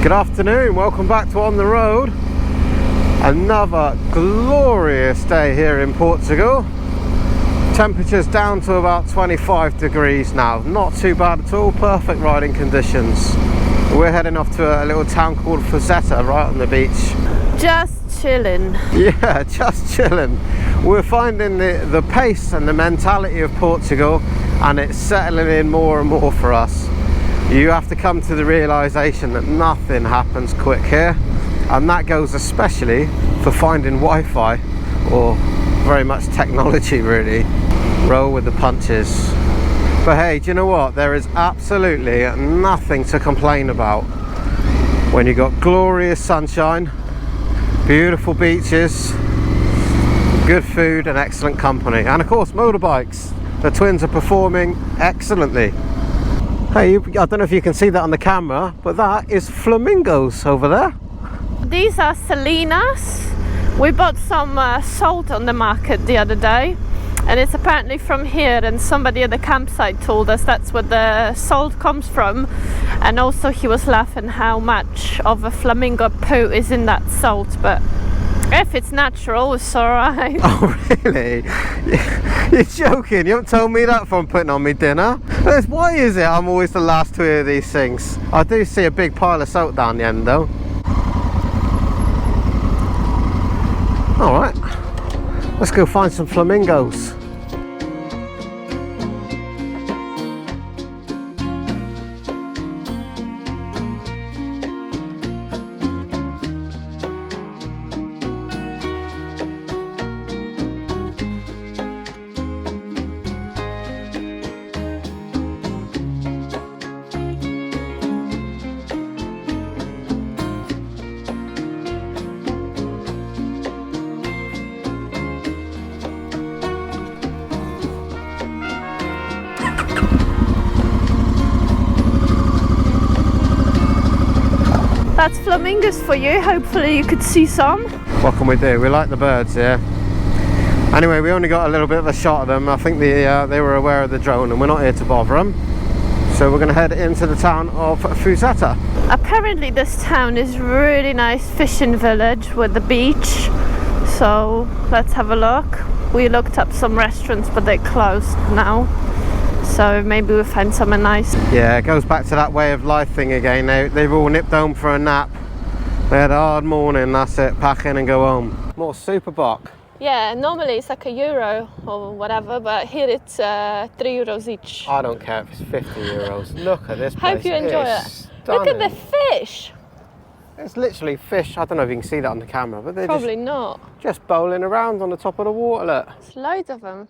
Good afternoon, welcome back to On the Road. Another glorious day here in Portugal. Temperatures down to about 25 degrees now. Not too bad at all, perfect riding conditions. We're heading off to a little town called Fuseta, right on the beach. Just chilling. Yeah, just chilling. We're finding the pace and the mentality of Portugal, and it's settling in more and more for us. You have to come to the realization that nothing happens quick here, and that goes especially for finding Wi-Fi, or very much technology really. Roll with the punches. But hey, do you know what? There is absolutely nothing to complain about when you got glorious sunshine, beautiful beaches, good food and excellent company, and of course motorbikes. The twins are performing excellently. Hey, I don't know if you can see that on the camera, but that is flamingos over there. These are salinas. We bought some salt on the market the other day, and it's apparently from here, and somebody at the campsite told us that's where the salt comes from. And also he was laughing how much of a flamingo poo is in that salt, but if it's natural, it's alright. Oh really? You're joking? You haven't told me that from putting on me dinner? Why is it I'm always the last to hear these things? I do see a big pile of salt down the end though. Alright, let's go find some flamingos. That's flamingos for you. Hopefully you could see some. What can we do? We like the birds here. Anyway, we only got a little bit of a shot of them. I think they were aware of the drone, and we're not here to bother them. So we're going to head into the town of Fuseta. Apparently this town is really nice fishing village with the beach. So let's have a look. We looked up some restaurants, but they're closed now. So maybe we'll find somewhere nice. Yeah, it goes back to that way of life thing again. They've all nipped home for a nap. They had a hard morning, that's it, pack in and go home. More super bock. Yeah, normally it's like €1 or whatever, but here it's €3 each. I don't care if it's 50 euros. Look at this place. Hope you enjoy it. Stunning. Look at the fish. It's literally fish. I don't know if you can see that on the camera, but they're Probably not. just bowling around on the top of the water. Look. There's loads of them.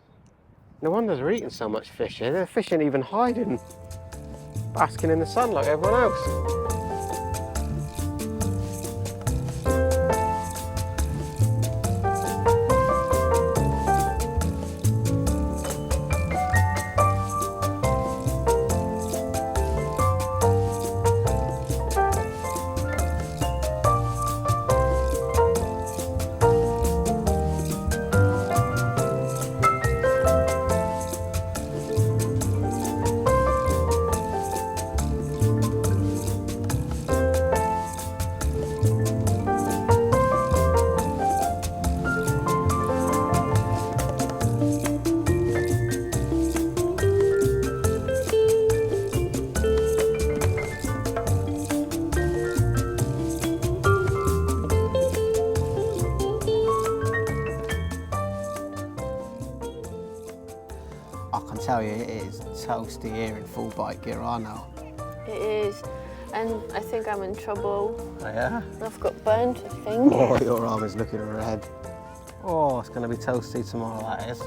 No wonder they're eating so much fish here. They're fishing even hiding, basking in the sun like everyone else. I can tell you it is toasty here in full bike gear, I know. It is. And I think I'm in trouble. Oh yeah? I've got burnt, I think. Oh, your arm is looking red. Oh, it's going to be toasty tomorrow, that is.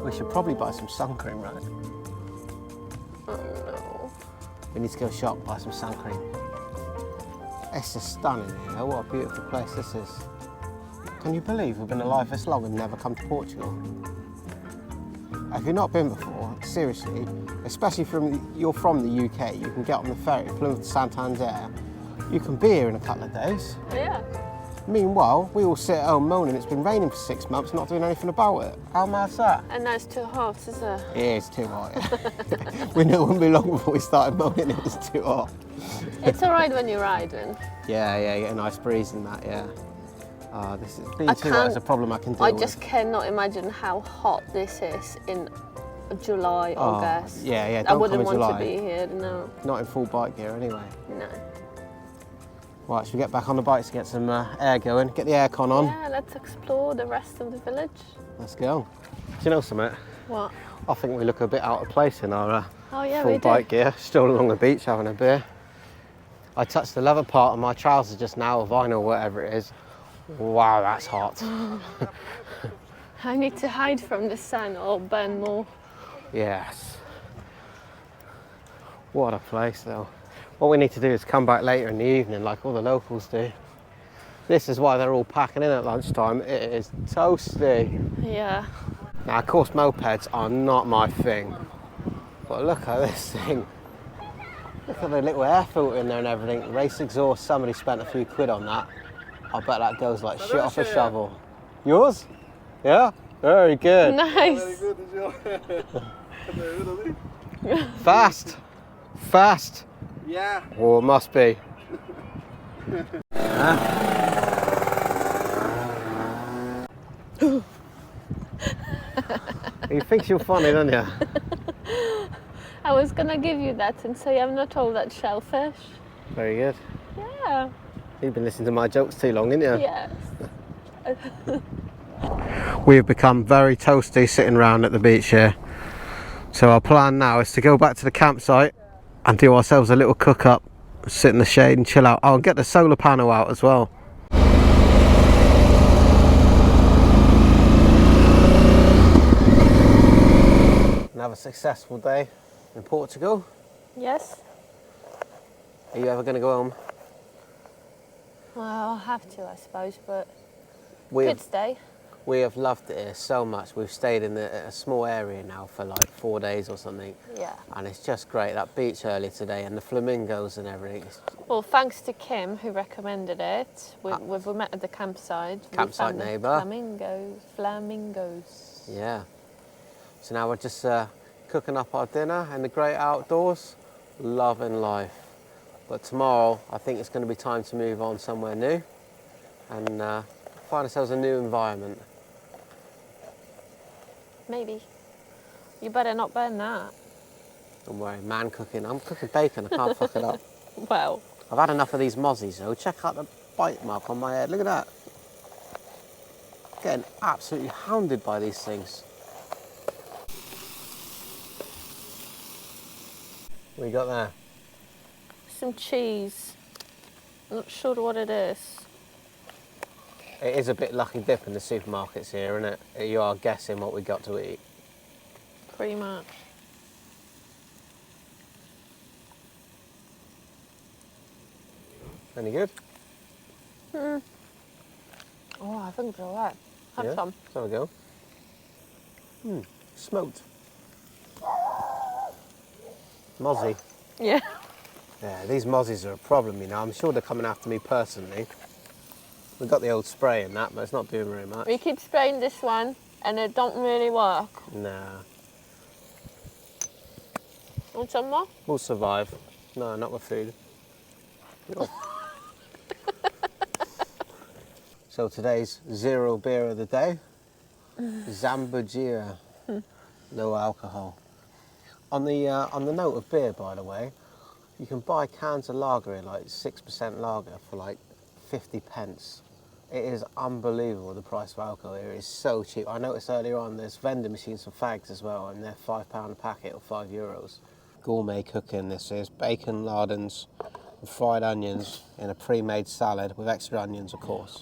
We should probably buy some sun cream, right? Oh no. We need to go shop, buy some sun cream. It's just stunning here. What a beautiful place this is. Can you believe we've been alive this long and never come to Portugal? If you've not been before, seriously, especially you're from the UK, you can get on the ferry, Plymouth to Santander. You can be here in a couple of days. Yeah. Meanwhile, we all sit at home moaning it's been raining for 6 months, not doing anything about it. How mad's that? And now it's too hot, is it? It is too hot. We knew it wouldn't be long before we started moaning it was too hot. It's alright when you're riding. Yeah, you get a nice breeze in that, yeah. This is being too hot is a problem I can deal with. I just cannot imagine how hot this is in July, August. Yeah, I wouldn't want to be here, no. Not in full bike gear anyway. No. Right, should we get back on the bikes to get some air going? Get the aircon on. Yeah, let's explore the rest of the village. Let's go. Do you know something? What? I think we look a bit out of place in our we full bike gear, still along the beach having a beer. I touched the leather part of my trousers just now, or vinyl, whatever it is. Wow, that's hot. I need to hide from the sun or burn more. Yes. What a place though. What we need to do is come back later in the evening like all the locals do. This is why they're all packing in at lunchtime. It is toasty. Yeah. Now of course mopeds are not my thing. But look at this thing. Look at the little air filter in there and everything. Race exhaust, somebody spent a few quid on that. I bet that goes like shit off a shovel. Yours? Yeah? Very good. Nice. Fast. Fast. Yeah. Oh, it must be. You think you're funny, don't you? I was gonna give you that and say I'm not all that shellfish. Very good. Yeah. You've been listening to my jokes too long, haven't you? Yes. We have become very toasty sitting around at the beach here. So our plan now is to go back to the campsite and do ourselves a little cook up, sit in the shade and chill out. I'll get the solar panel out as well. Another successful day in Portugal. Yes. Are you ever going to go home? Well, I'll have to, I suppose, but We good have, day. we have loved it here so much. We've stayed in a small area now for like 4 days or something. Yeah. And it's just great. That beach earlier today and the flamingos and everything. Well, thanks to Kim who recommended it. We met at the campsite. Campsite neighbour. Flamingos. Yeah. So now we're just cooking up our dinner in the great outdoors, loving life. But tomorrow, I think it's going to be time to move on somewhere new and find ourselves a new environment. Maybe. You better not burn that. Don't worry, man cooking. I'm cooking bacon, I can't fuck it up. Well. I've had enough of these mozzies though. Check out the bite mark on my head, look at that. Getting absolutely hounded by these things. What you got there? Some cheese. I'm not sure what it is. It is a bit lucky dip in the supermarkets here, isn't it? You are guessing what we got to eat. Pretty much. Any good? Oh, I think it's alright. Have some. Let's have a go. Smoked. Mozzie. Yeah. Yeah, these mozzies are a problem, you know. I'm sure they're coming after me personally. We've got the old spray and that, but it's not doing very much. We keep spraying this one and it don't really work. Nah. Want some more? We'll survive. No, not with food. So today's zero beer of the day. Zambujeera. No alcohol. On the note of beer, by the way, you can buy cans of lager, like 6% lager, for like 50 pence. It is unbelievable the price of alcohol here. It's so cheap. I noticed earlier on there's vending machines for fags as well, and they're £5 a packet or €5. Gourmet cooking this is. Bacon, lardons, and fried onions in a pre-made salad with extra onions, of course.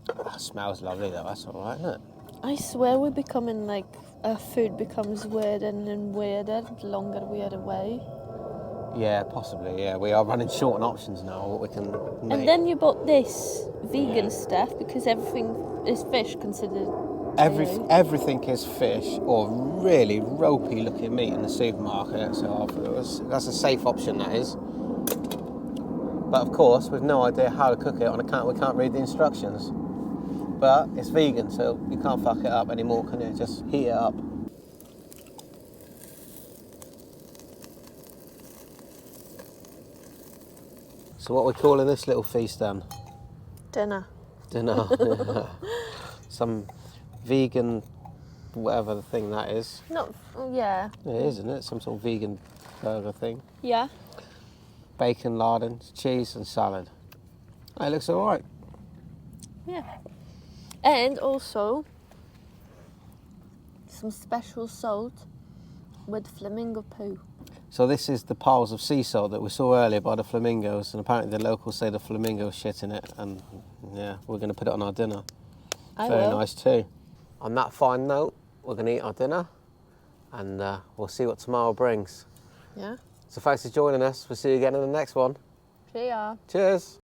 That smells lovely though, that's all right, isn't it? I swear we're becoming like, our food becomes weirder and weirder the longer we are away. Yeah, possibly, yeah. We are running short on options now, what we can make. And then you bought this vegan stuff because everything is fish considered. Everything is fish or really ropey looking meat in the supermarket, so that's a safe option, that is. But of course, we've no idea how to cook it on account we can't read the instructions. But it's vegan, so you can't fuck it up anymore, can you? Just heat it up. So what are we calling this little feast then? Dinner. Dinner. Some vegan, whatever the thing that is. Not, yeah. It is, isn't it? Some sort of vegan burger thing. Yeah. Bacon, lardon, cheese and salad. It looks alright. Yeah. And also some special salt with flamingo poo. So this is the piles of sea salt that we saw earlier by the flamingos, and apparently the locals say the flamingos shit in it, and yeah, we're going to put it on our dinner. Very nice too. On that fine note, we're going to eat our dinner, and we'll see what tomorrow brings. Yeah. So thanks for joining us. We'll see you again in the next one. See ya. Cheers.